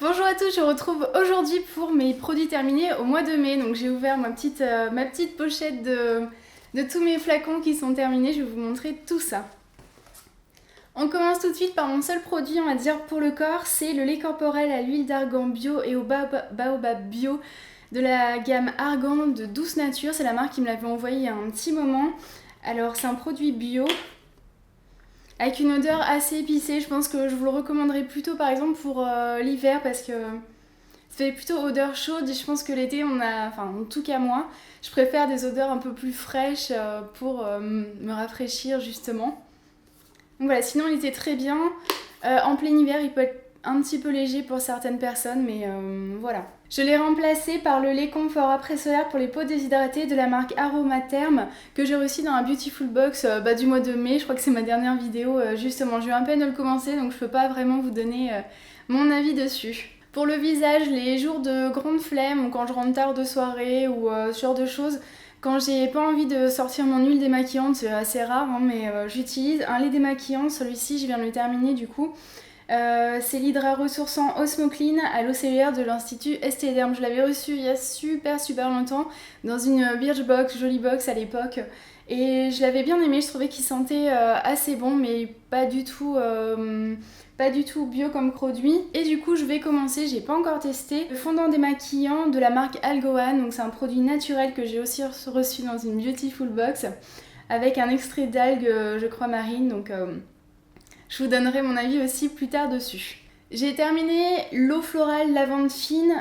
Bonjour à tous, je vous retrouve aujourd'hui pour mes produits terminés au mois de mai. Donc j'ai ouvert ma petite pochette de tous mes flacons qui sont terminés. Je vais vous montrer tout ça. On commence tout de suite par mon seul produit, on va dire, pour le corps. C'est le lait corporel à l'huile d'argan bio et au baobab bio de la gamme Argan de Douce Nature. C'est la marque qui me l'avait envoyé il y a un petit moment. Alors c'est un produit bio avec une odeur assez épicée. Je pense que je vous le recommanderais plutôt par exemple pour l'hiver parce que ça fait plutôt odeur chaude et je pense que l'été en tout cas moi, je préfère des odeurs un peu plus fraîches pour me rafraîchir justement. Donc voilà, sinon il était très bien. En plein hiver il peut être un petit peu léger pour certaines personnes mais voilà. Je l'ai remplacé par le lait confort après solaire pour les peaux déshydratées de la marque Aromatherm que j'ai reçu dans la Beautiful Box du mois de mai. Je crois que c'est ma dernière vidéo justement. Je viens à peine de le commencer donc je peux pas vraiment vous donner mon avis dessus. Pour le visage, les jours de grande flemme ou quand je rentre tard de soirée ou ce genre de choses, quand j'ai pas envie de sortir mon huile démaquillante, c'est assez rare mais j'utilise un lait démaquillant. Celui-ci je viens de le terminer du coup. C'est l'Hydra Ressourçant Osmoclean à l'eau cellulaire de l'Institut Estéderm. Je l'avais reçu il y a super longtemps dans une Birchbox, jolie box à l'époque. Et je l'avais bien aimé, je trouvais qu'il sentait assez bon mais pas du tout bio comme produit. Et du coup je vais commencer, j'ai pas encore testé, le fondant démaquillant de la marque Algoan. Donc c'est un produit naturel que j'ai aussi reçu dans une Beautiful Box avec un extrait d'algues, je crois marine. Donc je vous donnerai mon avis aussi plus tard dessus. J'ai terminé l'eau florale lavande fine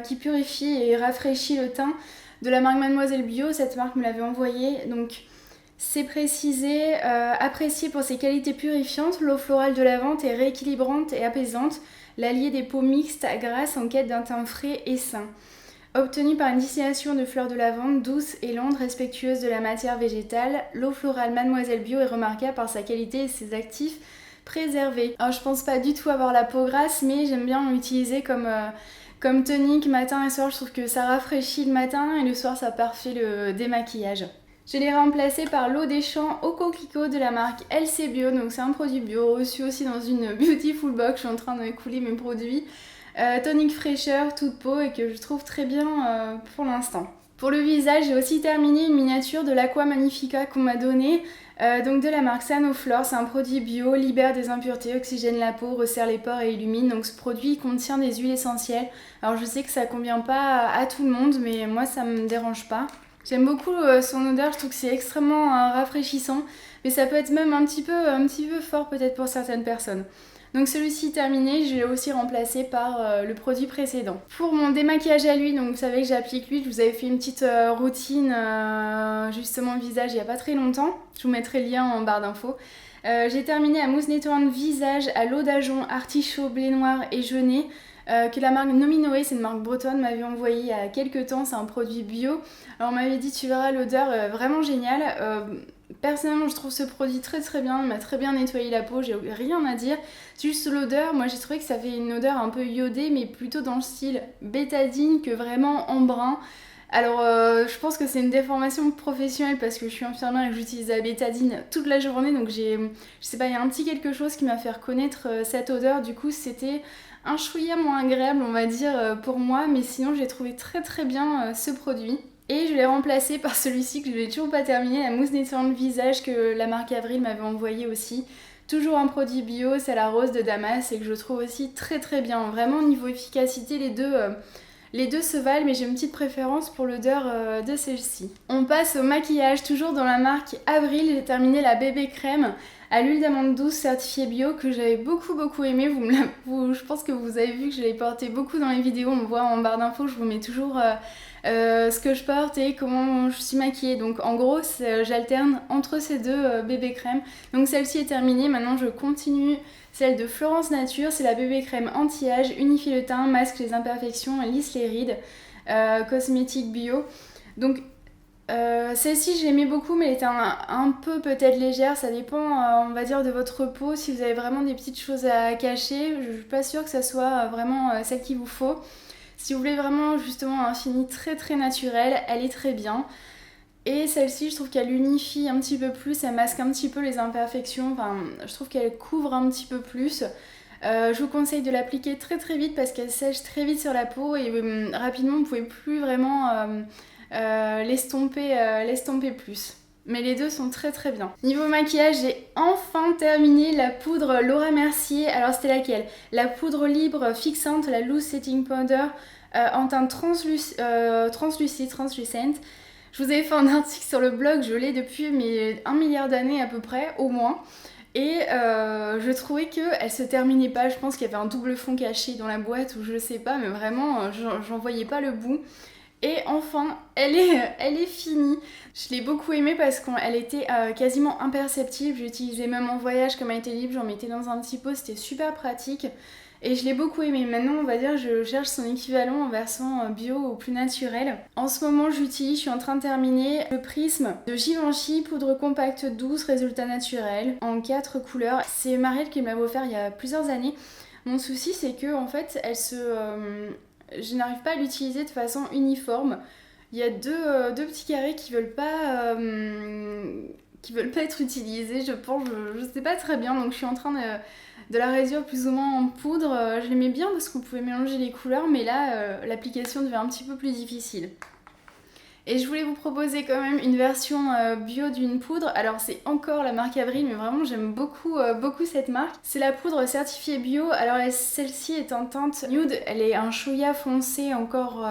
qui purifie et rafraîchit le teint de la marque Mademoiselle Bio. Cette marque me l'avait envoyée, donc c'est précisé, apprécié pour ses qualités purifiantes. L'eau florale de lavande est rééquilibrante et apaisante, l'allié des peaux mixtes grasses en quête d'un teint frais et sain. Obtenue par une distillation de fleurs de lavande douce et lente, respectueuse de la matière végétale, l'eau florale Mademoiselle Bio est remarquable par sa qualité et ses actifs préservés. Alors je pense pas du tout avoir la peau grasse, mais j'aime bien l'utiliser comme tonique matin et soir. Je trouve que ça rafraîchit le matin et le soir ça parfait le démaquillage. Je l'ai remplacé par l'eau des champs au coquelicot de la marque LC Bio. Donc c'est un produit bio reçu aussi dans une Beautiful Box. Je suis en train d'écouler mes produits. Tonique fraîcheur, toute peau et que je trouve très bien pour l'instant. Pour le visage, j'ai aussi terminé une miniature de l'Aqua Magnifica qu'on m'a donnée, donc de la marque Sanoflore. C'est un produit bio, libère des impuretés, oxygène la peau, resserre les pores et illumine. Donc ce produit contient des huiles essentielles. Alors je sais que ça convient pas à tout le monde, mais moi ça me dérange pas. J'aime beaucoup son odeur, je trouve que c'est extrêmement rafraîchissant, mais ça peut être même un petit peu fort peut-être pour certaines personnes. Donc celui-ci terminé, je l'ai aussi remplacé par le produit précédent. Pour mon démaquillage à l'huile, donc vous savez que j'applique l'huile, je vous avais fait une petite routine justement visage il n'y a pas très longtemps. Je vous mettrai le lien en barre d'infos. J'ai terminé la mousse nettoyante visage à l'eau d'ajonc, artichaut, blé noir et genêt. Que la marque Nominoé, c'est une marque bretonne, m'avait envoyé il y a quelques temps. C'est un produit bio. Alors on m'avait dit tu verras l'odeur vraiment géniale. Personnellement je trouve ce produit très bien, il m'a très bien nettoyé la peau, j'ai rien à dire. C'est juste l'odeur, moi j'ai trouvé que ça fait une odeur un peu iodée mais plutôt dans le style bétadine que vraiment en brun. Alors je pense que c'est une déformation professionnelle parce que je suis infirmière et que j'utilise la bétadine toute la journée. Donc je sais pas, il y a un petit quelque chose qui m'a fait reconnaître cette odeur. Du coup c'était un chouïa moins agréable on va dire pour moi. Mais sinon j'ai trouvé très bien ce produit. Et je l'ai remplacé par celui-ci que je n'ai toujours pas terminé, la mousse nettoyante visage que la marque Avril m'avait envoyé aussi. Toujours un produit bio, c'est la rose de Damas et que je trouve aussi très bien. Vraiment niveau efficacité les deux se valent, mais j'ai une petite préférence pour l'odeur de celle-ci. On passe au maquillage, toujours dans la marque Avril. J'ai terminé la bébé crème à l'huile d'amande douce certifiée bio que j'avais beaucoup aimé. Je pense que vous avez vu que je l'ai porté beaucoup dans les vidéos. On me voit en barre d'infos, je vous mets toujours ce que je porte et comment je suis maquillée. Donc en gros j'alterne entre ces deux bébé crème. Donc celle-ci est terminée, maintenant je continue celle de Florence Nature. C'est la bébé crème anti-âge, unifie le teint, masque les imperfections, lisse les rides, cosmétique bio. Donc celle-ci je l'aimais beaucoup mais elle était un peu peut-être légère, ça dépend on va dire de votre peau. Si vous avez vraiment des petites choses à cacher, je suis pas sûre que ça soit vraiment celle qu'il vous faut. Si vous voulez vraiment justement un fini très naturel, elle est très bien. Et celle-ci, je trouve qu'elle unifie un petit peu plus, elle masque un petit peu les imperfections. Enfin, je trouve qu'elle couvre un petit peu plus. Je vous conseille de l'appliquer très très vite parce qu'elle sèche très vite sur la peau et rapidement vous pouvez plus vraiment l'estomper plus. Mais les deux sont très très bien. Niveau maquillage, j'ai enfin terminé la poudre Laura Mercier. Alors c'était laquelle? La poudre libre fixante, la Loose Setting Powder en teinte translucide, translucente. Je vous avais fait un article sur le blog, je l'ai depuis 1 milliard d'années à peu près, au moins. Et je trouvais qu'elle se terminait pas. Je pense qu'il y avait un double fond caché dans la boîte ou je sais pas, mais vraiment j'en voyais pas le bout. Et enfin, elle est finie. Je l'ai beaucoup aimée parce qu'elle était quasiment imperceptible. J'utilisais même en voyage comme elle était libre, j'en mettais dans un petit pot, c'était super pratique. Et je l'ai beaucoup aimée. Maintenant, on va dire, je cherche son équivalent en version bio ou plus naturelle. En ce moment, je suis en train de terminer le prisme de Givenchy, poudre compacte douce, résultat naturel, en 4 couleurs. C'est Marielle qui me l'avait offert il y a plusieurs années. Mon souci, c'est que en fait, je n'arrive pas à l'utiliser de façon uniforme. Il y a deux petits carrés qui veulent pas être utilisés, je pense. Je sais pas très bien, donc je suis en train de la réduire plus ou moins en poudre. Je l'aimais bien parce qu'on pouvait mélanger les couleurs, mais là, l'application devient un petit peu plus difficile. Et je voulais vous proposer quand même une version bio d'une poudre. Alors c'est encore la marque Avril, mais vraiment j'aime beaucoup cette marque. C'est la poudre certifiée bio. Alors celle-ci est en teinte nude. Elle est un chouïa foncé encore...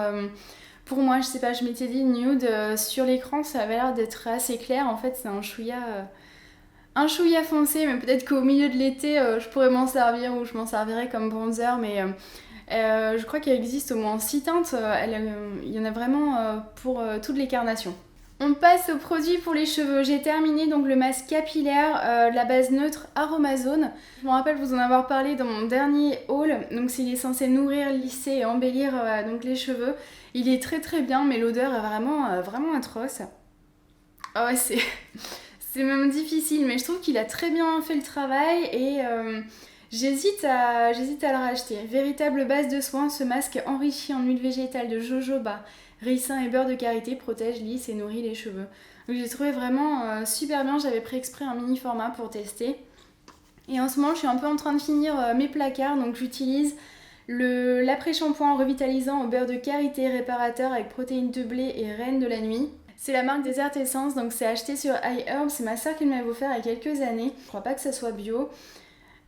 pour moi, je sais pas, je m'étais dit nude. Sur l'écran, ça avait l'air d'être assez clair. En fait, c'est un chouïa foncé, mais peut-être qu'au milieu de l'été, je pourrais m'en servir ou je m'en servirais comme bronzer, mais je crois qu'elle existe au moins 6 teintes. Il y en a vraiment pour toutes les carnations. On passe aux produits pour les cheveux. J'ai terminé donc le masque capillaire, la base neutre Aromazone. Je me rappelle vous en avoir parlé dans mon dernier haul. Donc il est censé nourrir, lisser et embellir donc les cheveux. Il est très très bien, mais l'odeur est vraiment atroce. Ah ouais, c'est même difficile, mais je trouve qu'il a très bien fait le travail et j'hésite à le racheter. Véritable base de soins, ce masque enrichi en huile végétale de jojoba, ricin et beurre de karité protège, lisse et nourrit les cheveux. Donc j'ai trouvé vraiment super bien, j'avais pris exprès un mini format pour tester. Et en ce moment, je suis un peu en train de finir mes placards, donc j'utilise l'après-shampoing revitalisant au beurre de karité réparateur avec protéines de blé et reine de la nuit. C'est la marque Desert Essence, donc c'est acheté sur iHerb, c'est ma soeur qui me l'avait offert il y a quelques années. Je crois pas que ça soit bio.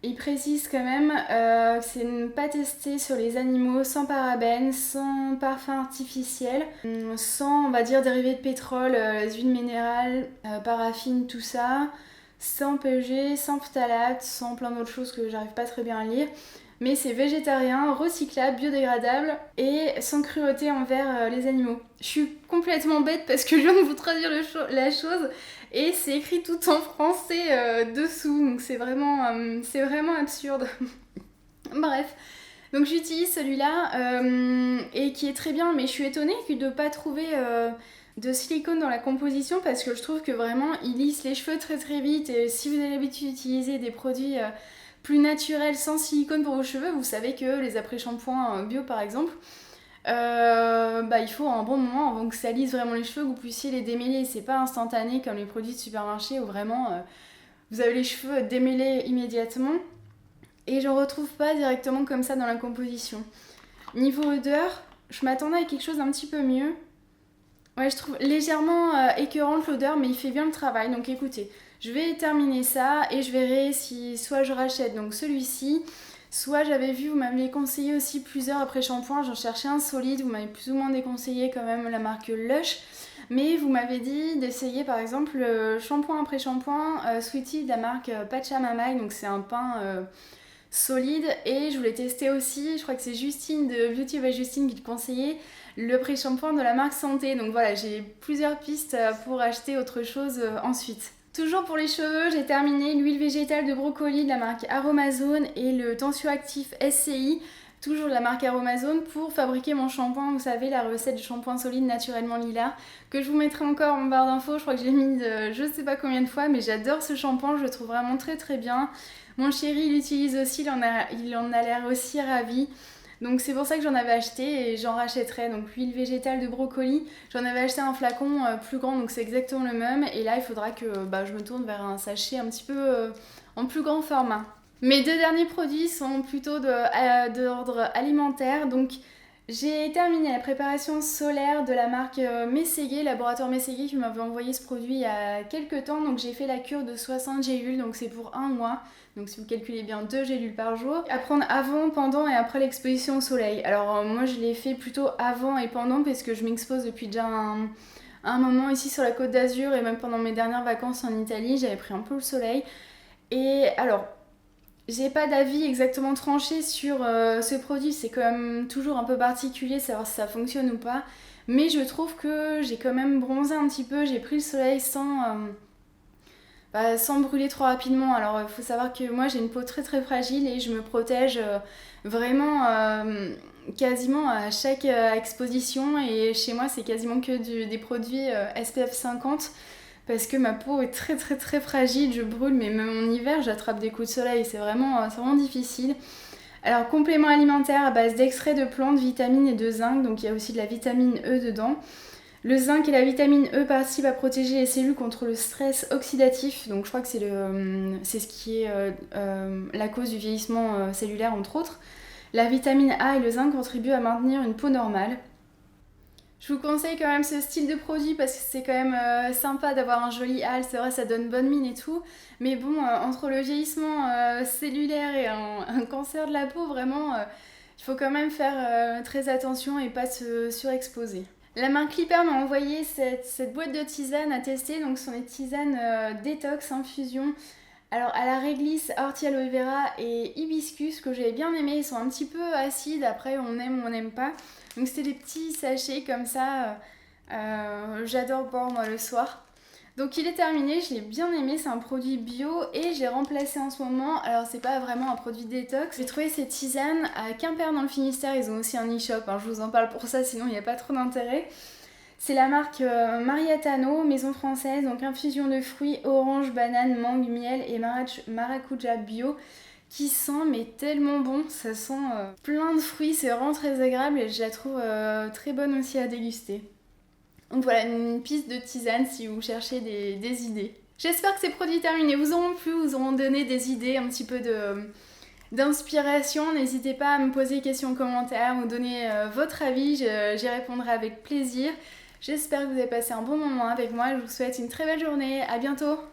Il précise quand même que c'est pas testé sur les animaux, sans parabènes, sans parfum artificiel, sans, on va dire, dérivés de pétrole, les huiles minérales, paraffine, tout ça, sans PEG, sans phtalate, sans plein d'autres choses que j'arrive pas très bien à lire. Mais c'est végétarien, recyclable, biodégradable et sans cruauté envers les animaux. Je suis complètement bête parce que je viens de vous traduire la chose et c'est écrit tout en français dessous, donc c'est vraiment absurde. Bref, donc j'utilise celui-là et qui est très bien, mais je suis étonnée de ne pas trouver de silicone dans la composition parce que je trouve que vraiment il lisse les cheveux très très vite et si vous avez l'habitude d'utiliser des produits... plus naturel, sans silicone pour vos cheveux, vous savez que les après-shampoings bio par exemple, il faut un bon moment avant que ça lisse vraiment les cheveux, que vous puissiez les démêler. C'est pas instantané comme les produits de supermarché où vraiment vous avez les cheveux démêlés immédiatement. Et je retrouve pas directement comme ça dans la composition. Niveau odeur, je m'attendais à quelque chose d'un petit peu mieux. Ouais, je trouve légèrement écœurante l'odeur, mais il fait bien le travail. Donc écoutez, je vais terminer ça et je verrai si soit je rachète donc celui-ci, soit j'avais vu, vous m'avez conseillé aussi plusieurs après-shampoings. J'en cherchais un solide, vous m'avez plus ou moins déconseillé quand même la marque Lush. Mais vous m'avez dit d'essayer par exemple le shampoing après-shampoing Sweetie de la marque Pachamama. Donc c'est un pain... solide et je voulais tester aussi, je crois que c'est Justine de Beauty by Justine qui le conseillait, le pré-shampoing de la marque Santé. Donc voilà, j'ai plusieurs pistes pour acheter autre chose ensuite. Toujours pour les cheveux, j'ai terminé l'huile végétale de brocoli de la marque Aromazone et le tensioactif SCI, toujours de la marque Aromazone, pour fabriquer mon shampoing. Vous savez, la recette du shampoing solide naturellement lilas, que je vous mettrai encore en barre d'infos. Je crois que je l'ai mis je sais pas combien de fois, mais j'adore ce shampoing, je le trouve vraiment très très bien. Mon chéri l'utilise aussi, il en a l'air aussi ravi. Donc c'est pour ça que j'en avais acheté et j'en rachèterai. Donc l'huile végétale de brocoli, j'en avais acheté un flacon plus grand, donc c'est exactement le même. Et là il faudra que je me tourne vers un sachet un petit peu en plus grand format. Mes deux derniers produits sont plutôt d'ordre alimentaire. Donc j'ai terminé la préparation solaire de la marque Mességué, laboratoire Mességué qui m'avait envoyé ce produit il y a quelques temps. Donc j'ai fait la cure de 60 gélules, donc c'est pour un mois. Donc si vous calculez bien 2 gélules par jour. À prendre avant, pendant et après l'exposition au soleil. Alors moi je l'ai fait plutôt avant et pendant parce que je m'expose depuis déjà un moment ici sur la Côte d'Azur et même pendant mes dernières vacances en Italie, j'avais pris un peu le soleil. Et alors, j'ai pas d'avis exactement tranché sur ce produit, c'est quand même toujours un peu particulier de savoir si ça fonctionne ou pas. Mais je trouve que j'ai quand même bronzé un petit peu, j'ai pris le soleil sans brûler trop rapidement. Alors il faut savoir que moi j'ai une peau très très fragile et je me protège vraiment quasiment à chaque exposition. Et chez moi c'est quasiment que des produits SPF 50. Parce que ma peau est très très très fragile, je brûle, mais même en hiver j'attrape des coups de soleil, c'est vraiment difficile. Alors complément alimentaire à base d'extrait de plantes, vitamines et de zinc, donc il y a aussi de la vitamine E dedans. Le zinc et la vitamine E participent à protéger les cellules contre le stress oxydatif, donc je crois que c'est ce qui est la cause du vieillissement cellulaire entre autres. La vitamine A et le zinc contribuent à maintenir une peau normale. Je vous conseille quand même ce style de produit parce que c'est quand même sympa d'avoir un joli hâle, c'est vrai ça donne bonne mine et tout. Mais bon, entre le vieillissement cellulaire et un cancer de la peau, vraiment, il faut quand même faire très attention et pas se surexposer. La marque Clipper m'a envoyé cette boîte de tisanes à tester, donc ce sont des tisanes détox infusion. Alors à la réglisse, ortie aloe vera et hibiscus que j'avais bien aimé, ils sont un petit peu acides, après on aime ou on n'aime pas. Donc c'était des petits sachets comme ça, j'adore boire moi le soir. Donc il est terminé, je l'ai bien aimé, c'est un produit bio et j'ai remplacé en ce moment, alors c'est pas vraiment un produit détox, j'ai trouvé ces tisanes à Quimper dans le Finistère, ils ont aussi un e-shop, hein, je vous en parle pour ça sinon il n'y a pas trop d'intérêt. C'est la marque Mariatano, maison française, donc infusion de fruits, orange, banane, mangue, miel et maracuja bio qui sent mais tellement bon, ça sent plein de fruits, c'est vraiment très agréable et je la trouve très bonne aussi à déguster. Donc voilà, une piste de tisane si vous cherchez des idées. J'espère que ces produits terminés vous auront plu, vous auront donné des idées, un petit peu d'inspiration. N'hésitez pas à me poser des questions en commentaire, me donner votre avis, j'y répondrai avec plaisir. J'espère que vous avez passé un bon moment avec moi, je vous souhaite une très belle journée, à bientôt!